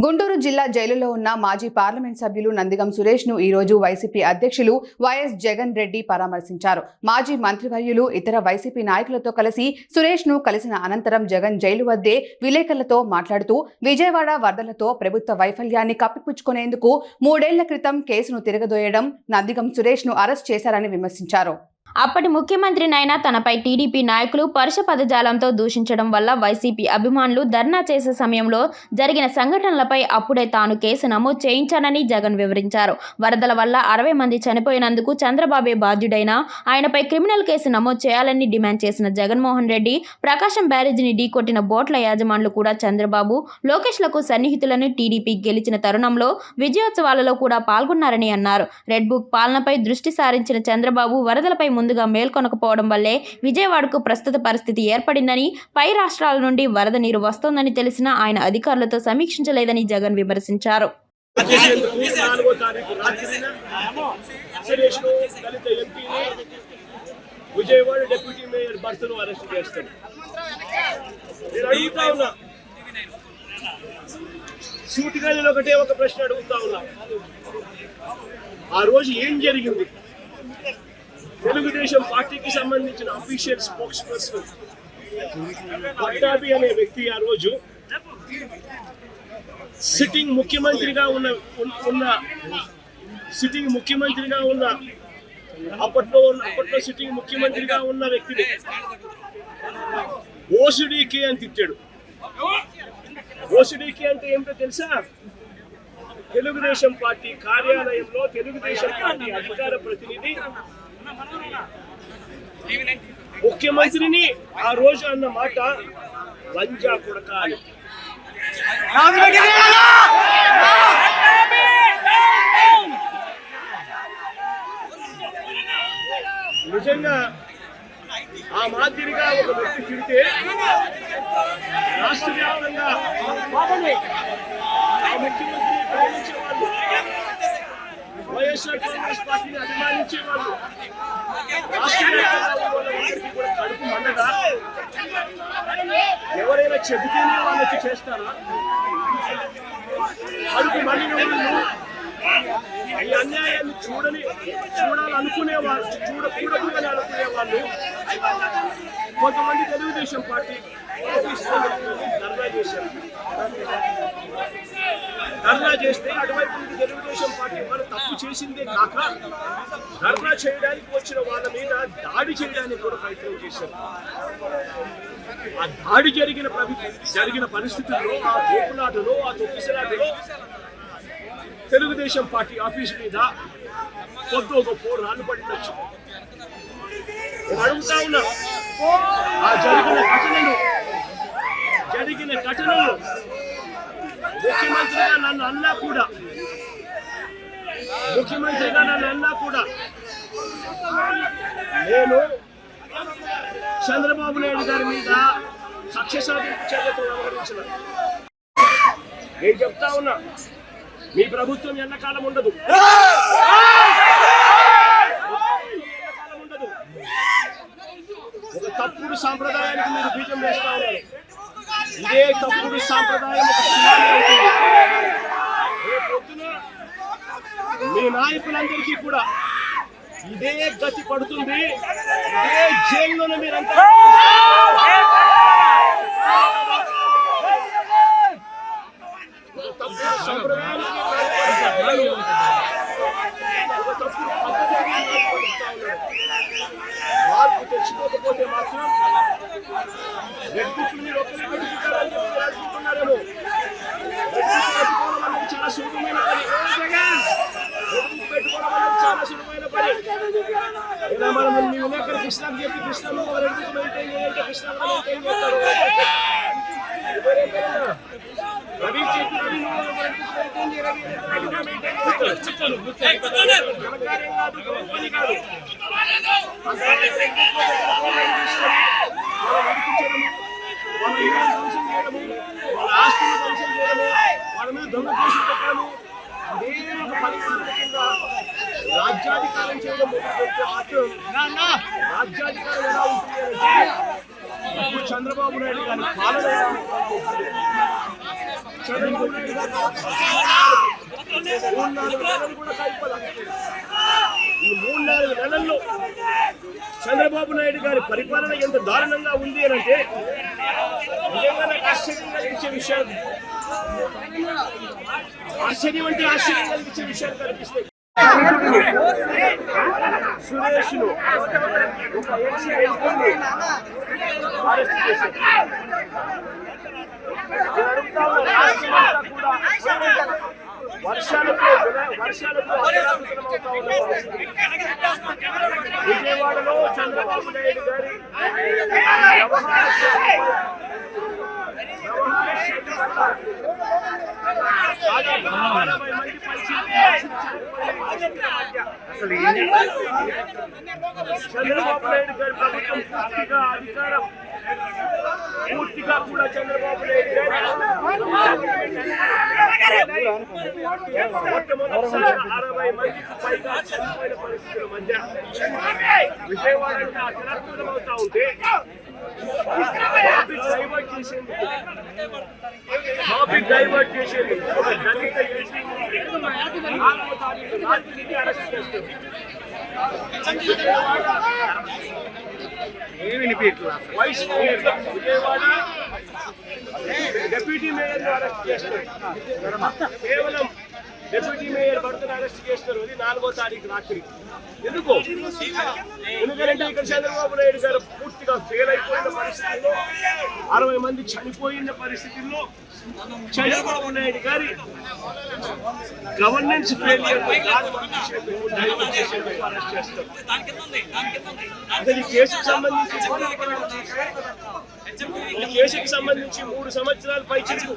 గుంటూరు జిల్లా జైలులో ఉన్న మాజీ పార్లమెంట్ సభ్యులు నందిగం సురేష్ ను ఈ రోజు వైసీపీ అధ్యక్షులు వైఎస్ జగన్ రెడ్డి పరామర్శించారు. మాజీ మంత్రివర్యులు ఇతర వైసీపీ నాయకులతో కలిసి సురేష్ ను కలిసిన అనంతరం జగన్ జైలు వద్దే విలేకరులతో మాట్లాడుతూ విజయవాడ వరదలతో ప్రభుత్వ వైఫల్యాన్ని కప్పిపుచ్చుకునేందుకు 3 ఏళ్ల క్రితం కేసును తిరగదోయడం నందిగం సురేష్ ను అరెస్ట్ చేశారని విమర్శించారు. అప్పటి ముఖ్యమంత్రినైనా తనపై టీడీపీ నాయకులు పరుష పదజాలంతో దూషించడం వల్ల వైసీపీ అభిమానులు ధర్నా చేసే సమయంలో జరిగిన సంఘటనలపై అప్పుడే తాను కేసు నమోదు చేయించానని జగన్ వివరించారు. వరదల వల్ల 60 మంది చనిపోయినందుకు చంద్రబాబే బాధ్యుడైనా ఆయనపై క్రిమినల్ కేసు నమోదు చేయాలని డిమాండ్ చేసిన జగన్మోహన్ రెడ్డి ప్రకాశం బ్యారేజీని ఢీకొట్టిన బోట్ల యాజమానులు కూడా చంద్రబాబు, లోకేష్లకు సన్నిహితులను టీడీపీ గెలిచిన తరుణంలో విజయోత్సవాలలో కూడా పాల్గొన్నారని అన్నారు. రెడ్ బుక్ పాలనపై దృష్టి సారించిన చంద్రబాబు వరదలపై ముందుగా మేల్కొనకపోవడం వల్లే విజయవాడకు ప్రస్తుత పరిస్థితి ఏర్పడిందని, పై రాష్ట్రాల నుండి వరద నీరు వస్తోందని తెలిసినా ఆయన అధికారులతో సమీక్షించలేదని జగన్ విమర్శించారు. విజయవాడ డిప్యూటీ మేయర్ భర్తను అరెస్ట్ చేస్తారు. సూటిగా నేను ఒకటే ఒక ప్రశ్న అడుగుతా ఉన్నా, ఆ రోజు ఏం జరిగింది? తెలుగుదేశం పార్టీకి సంబంధించిన అఫీషియల్ స్పోక్స్ పర్సన్ పట్టాభి అనే వ్యక్తి ఆ రోజు సిట్టింగ్ ముఖ్యమంత్రిగా అప్పట్లో సిట్టింగ్ ముఖ్యమంత్రిగా ఉన్న వ్యక్తిని ఓసిడీకే అని తిట్టాడు. ఓసిడీకే అంటే ఏమిటో తెలుసా? తెలుగుదేశం పార్టీ కార్యాలయంలో తెలుగుదేశం పార్టీ అధికార ప్రతినిధి ముఖ్యమంత్రిని ఆ రోజు అన్న మాట లంజా కొడక అని. నిజంగా ఆ మాదిరిగా ఒక వ్యక్తి తిడితే రాష్ట్ర వ్యాప్తంగా ఆ ముఖ్యమంత్రిని ప్రేమించే వాళ్ళు, వైఎస్ఆర్ కాంగ్రెస్ పార్టీని అభిమానించే వాళ్ళు, రాష్ట్ర వ్యాప్తంగా వాళ్ళందరికీ కూడా కడుపు మండగా ఎవరైనా చెబితేనే వాళ్ళు వచ్చి చేస్తారా? కడుపు మండిన వాళ్ళు ఈ అన్యాయాన్ని చూడాలనుకునే వాళ్ళు, చూడకూడదు అని అనుకునే వాళ్ళు కొంతమంది తెలుగుదేశం పార్టీ ధర్నా చేస్తే అటువైపు నుంచి తెలుగుదేశం పార్టీ వాళ్ళు తప్పు చేసిందే కాక ధర్నా చేయడానికి వచ్చిన వాళ్ళ మీద దాడి చేయడానికి కూడా ప్రయత్నం చేశారు. ఆ దాడి జరిగిన పరిస్థితుల్లో, ఆ తోపులాటలో, ఆ తొక్కిసలాటలో తెలుగుదేశం పార్టీ ఆఫీస్ మీద కొద్దో గొప్ప రాళ్ళు పడినచ్చు. నేను అడుగుతా ఉన్నా, ఆ జరిగిన ఘటనలు ముఖ్యమంత్రిగా నన్ను అన్నా కూడా నేను చంద్రబాబు నాయుడు గారి మీద కక్ష సాధింపు చర్యతో వ్యవహరించిన. నేను చెప్తా ఉన్నా, మీ ప్రభుత్వం ఎన్నకాలం ఉండదు. ఒక తప్పుడు సాంప్రదాయానికి మీరు బీజం వేస్తా ఉన్నారు. ఇదే తప్పుడు సాంప్రదాయం ఒక సునామీ అవుతుంది. రేపొద్దున మీ నాయకులందరికీ కూడా ఇదే గతి పడుతుంది. ఇదే జైల్లోనే మీరంతా తప్పుడు సాంప్రదాయానికి మార్పు తెచ్చుకోకపోతే మాత్రం రెడ్ బుక్ మీరు ఒకరి పెట్టుకుంటారని చెప్పి రాసుకుంటున్నారేమో. రెడ్ బుక్ పెట్టుకోవడం అనేది చాలా సులభమైన పని. రెడ్ బుక్ పెట్టుకోవడం అనేది చాలా సులభమైన పని. ఇలా మనం మీ విలేకరు కృష్ణకు చెప్పి కృష్ణను రెడ్ బుక్ మెయింటైన్ చేయాలంటే కృష్ణ మెయింటైన్ చేస్తారు. రవి చెప్పి రవి రెడ్ బుక్ మెయింటైన్ చేయాలి, ఘనకార్యం కాదు, పని కాదు. వాళ్ళ ఇల్లు ధ్వంసం చేయడము, వాళ్ళ ఆస్తులు ధ్వంసం చేయడము, వాళ్ళ మీద దొంగ కేసులు పెట్టడము, ఇదే ఒక పరిస్థితి కింద రాజ్యాధికారం చేయడం మొదలుపెడితే మాత్రం రాజ్యాధికారం ఎలా ఉంటుంది అంటే చంద్రబాబు నాయుడు గారి పాలన చంద్రబాబు నాయుడు గారు 3-4 నెలలు కూడా సరిపోదా. ఈ 3-4 నెలల్లో చంద్రబాబు నాయుడు గారి పరిపాలన ఎంత దారుణంగా ఉంది అని అంటే నిజంగా నాకు ఆశ్చర్యం కలిగించే విషయాలు, ఆశ్చర్యం అంటే ఆశ్చర్యం కలిగించే విషయాలు కనిపిస్తాయి. సురేష్ ను ఒక ఎక్స్-ని అరెస్ట్ చేశారు. విజయవాడలో చంద్రబాబు నాయుడు గారి చంద్రబాబు నాయుడు గారి ప్రభుత్వం పూర్తిగా అధికారం పూర్తిగా కూడా చంద్రబాబు నాయుడు గారి మొట్టమొదటిసారి 60 మందికి పైగా చనిపోయిన పరిస్థితుల మధ్య విజయవాడలో అతనవుతా ఉంటే టాపిక్ డైవర్ట్ చేసేందుకు ఒక దళిత ఎస్పీ 4వ తారీఖు రాత్రికి అరెస్ట్ చేస్తారు. Vice mayor Vijayawada deputy mayor arrest చేస్తారు. కేవలం డిప్యూటీ మేయర్ భర్తను అరెస్ట్ చేస్తారు. అది 4వ తారీఖు రాత్రి. ఎందుకు? ఎందుకంటే ఇక్కడ చంద్రబాబు నాయుడు గారు పూర్తిగా ఫెయిల్ అయిపోయిన పరిస్థితుల్లో 60 మంది చనిపోయిన పరిస్థితుల్లో చంద్రబాబు నాయుడు గారి గవర్నెన్స్ ఫెయిలియర్ డైవర్ట్ చేసేందుకు అరెస్ట్ చేస్తారు. ఈ కేసుకు సంబంధించి 3 సంవత్సరాల పైచిలకు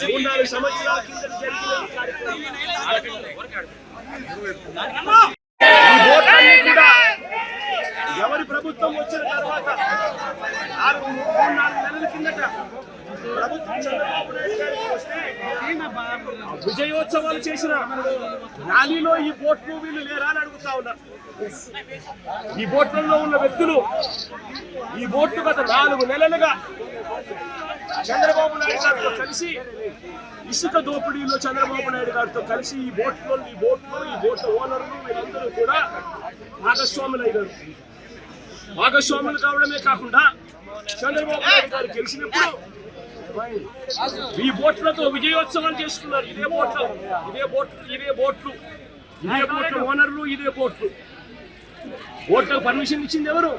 3-4 సంవత్సరాల కింద జరిగిన కూడా ఎవరి ప్రభుత్వం వచ్చిన తర్వాత 3-4 నెలల కిందట ప్రభుత్వం చంద్రబాబు నాయుడు గారికి వస్తే విజయోత్సవాలు చేసిన ర్యాలీలో ఈ బోట్లు వీళ్ళు లేరా అని అడుగుతా ఉన్నారు. ఈ బోట్లలో ఉన్న వ్యక్తులు ఈ బోట్లు గత 4 నెలలుగా చంద్రబాబు నాయుడు గారితో కలిసి ఇసుక దోపిడీలో చంద్రబాబు నాయుడు గారితో కలిసి ఈ బోట్ల ఓనర్లు వీళ్ళందరూ కూడా భాగస్వాములయ్యారు. భాగస్వాములు కావడమే కాకుండా చంద్రబాబు నాయుడు గారు గెలిచినప్పుడు ఈ బోట్లతో విజయోత్సవాలు చేసుకున్నారు. ఇదే బోట్లు ఓనర్లు, ఇదే బోట్లకు పర్మిషన్ ఇచ్చింది ఎవరు?